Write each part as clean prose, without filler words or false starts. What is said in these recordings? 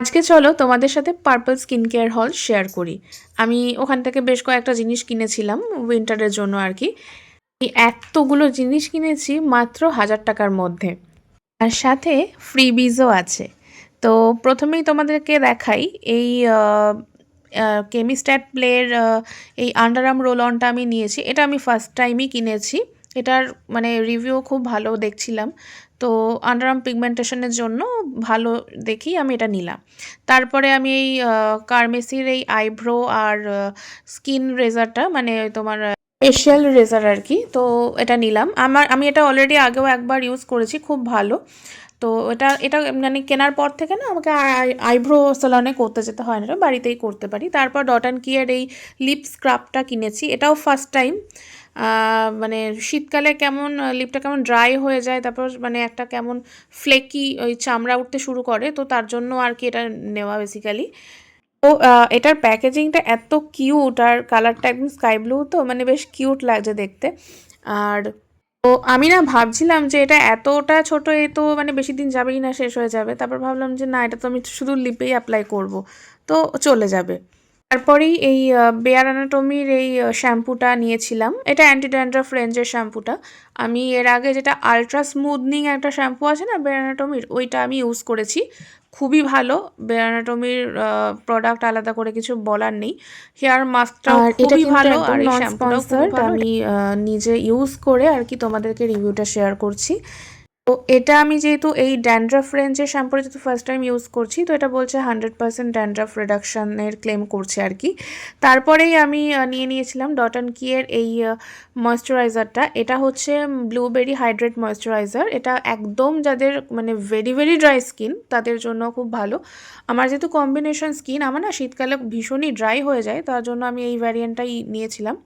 আজকে চলো তোমাদের সাথে পার্পল স্কিন কেয়ার হল শেয়ার করি। আমি ওখান থেকে বেশ কয়েকটা জিনিস কিনেছিলাম উইন্টারের জন্য আর কি। এতগুলো জিনিস কিনেছি মাত্র 1000 টাকার মধ্যে, আর সাথে ফ্রিবিজও আছে। তো প্রথমেই তোমাদেরকে দেখাই এই কেমিস্ট্যাট প্লের এই আন্ডার আর্ম রোল অনটা আমি নিয়েছি। এটা আমি ফার্স্ট টাইমই কিনেছি। এটার মানে রিভিউ খুব ভালো দেখছিলাম, তো আন্ডার আর্ম পিগমেন্টেশনের জন্য ভালো দেখেই আমি এটা নিলাম। তারপরে আমি এই কার্মেসির এই আইব্রো আর স্কিন রেজারটা, মানে তোমার ফেশিয়াল রেজার আর কি, তো এটা নিলাম। আমি এটা অলরেডি আগেও একবার ইউজ করেছি, খুব ভালো। তো এটা এটা মানে কেনার পর থেকে না আমাকে আইব্রো সালনে করতে যেতে হয় না, বাড়িতেই করতে পারি। তারপর ডট অ্যান্ড কিয়ের এই লিপ স্ক্রাবটা কিনেছি, এটাও ফার্স্ট টাইম। মানে শীতকালে কেমন লিপটা কেমন ড্রাই হয়ে যায়, তারপর মানে একটা কেমন ফ্লেকি ওই চামড়া উঠতে শুরু করে, তো তার জন্য আর কি এটা নেওয়া বেসিক্যালি। তো এটার প্যাকেজিংটা এত কিউট, আর কালারটা একদম স্কাই ব্লু, তো মানে বেশ কিউট লাগছে দেখতে। আর তো আমি না ভাবছিলাম যে এটা এতটা ছোট, এ তো মানে বেশি দিন যাবেই না, শেষ হয়ে যাবে। তারপর ভাবলাম যে না, এটা তো আমি শুধু লিপেই অ্যাপ্লাই করব, তো চলে যাবে। তারপরেই এই বেয়ার অ্যানাটমির এই শ্যাম্পুটা নিয়েছিলাম। এটা অ্যান্টি ড্যান্ড্রাফ রেঞ্জের শ্যাম্পুটা। আমি এর আগে যেটা আলট্রা স্মুথনিং একটা শ্যাম্পু আছে না বেয়ার অ্যানাটমির, ওইটা আমি ইউজ করেছি। খুবই ভালো বেয়ার অ্যানাটমির প্রোডাক্ট, আলাদা করে কিছু বলার নেই। হেয়ার মাস্কটাও খুবই ভালো, আর এই শ্যাম্পুটাও খুবই ভালো। আমি নিজে ইউজ করে আর কি তোমাদেরকে রিভিউটা শেয়ার করছি। তো এটা আমি যেহেতু এই ড্যান্ড্রাফ রেঞ্জের শ্যাম্পুটা যেহেতু ফার্স্ট টাইম ইউজ করছি, তো এটা বলছে 100% ড্যান্ড্রাফ রিডাকশানের ক্লেম করছে আর কি। তারপরেই আমি নিয়ে নিয়েছিলাম ডট অ্যান্ড কিয়ের এই ময়েশ্চারাইজারটা। এটা হচ্ছে ব্লুবেরি হাইড্রেট ময়েশ্চারাইজার। এটা একদম যাদের মানে ভেরি ভেরি ড্রাই স্কিন তাদের জন্য খুব ভালো। আমার যেহেতু কম্বিনেশন স্কিন, আমার না শীতকালে ভীষণই ড্রাই হয়ে যায়, তার জন্য আমি এই ভ্যারিয়েন্টটাই নিয়েছিলাম।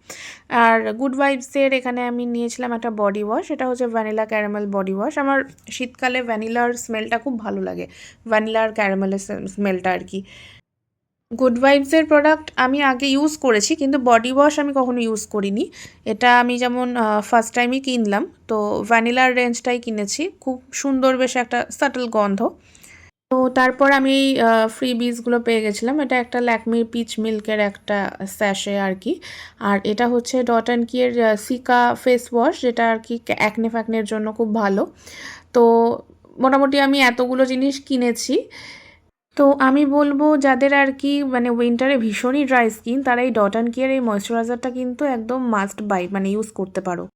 আর গুড ভাইবসের এখানে আমি নিয়েছিলাম একটা বডি ওয়াশ, এটা হচ্ছে ভ্যানিলা ক্যারামেল বডি ওয়াশ। আমার শীতকালে ভ্যানিলার স্মেলটা খুব ভালো লাগে, ভ্যানিলার ক্যারামেলের স্মেলটা আর কি। গুড ভাইবসের প্রোডাক্ট আমি আগে ইউজ করেছি, কিন্তু বডি ওয়াশ আমি কখনো ইউজ করিনি। এটা আমি যেমন ফার্স্ট টাইমই কিনলাম, তো ভ্যানিলার রেঞ্জটাই কিনেছি। খুব সুন্দর, বেশ একটা সাটল গন্ধ। তো তারপর আমি এই ফ্রিবিজগুলো পেয়ে গেছিলাম। এটা একটা ল্যাকমি পিচ মিল্কের একটা স্যাশে আর কি। আর এটা হচ্ছে ডট অ্যান্ড কিয়ের সিকা ফেস ওয়াশ, যেটা আর কি অ্যাকনে ফ্যাকনের জন্য খুব ভালো। তো মোটামুটি আমি এতগুলো জিনিস কিনেছি। তো আমি বলবো যাদের আর কি মানে উইন্টারে ভীষণই ড্রাই স্কিন, তারা এই ডট অ্যান্ড কিয়ের এই ময়েশ্চারাইজারটা কিন্তু একদম মাস্ট বাই, মানে ইউজ করতে পারো।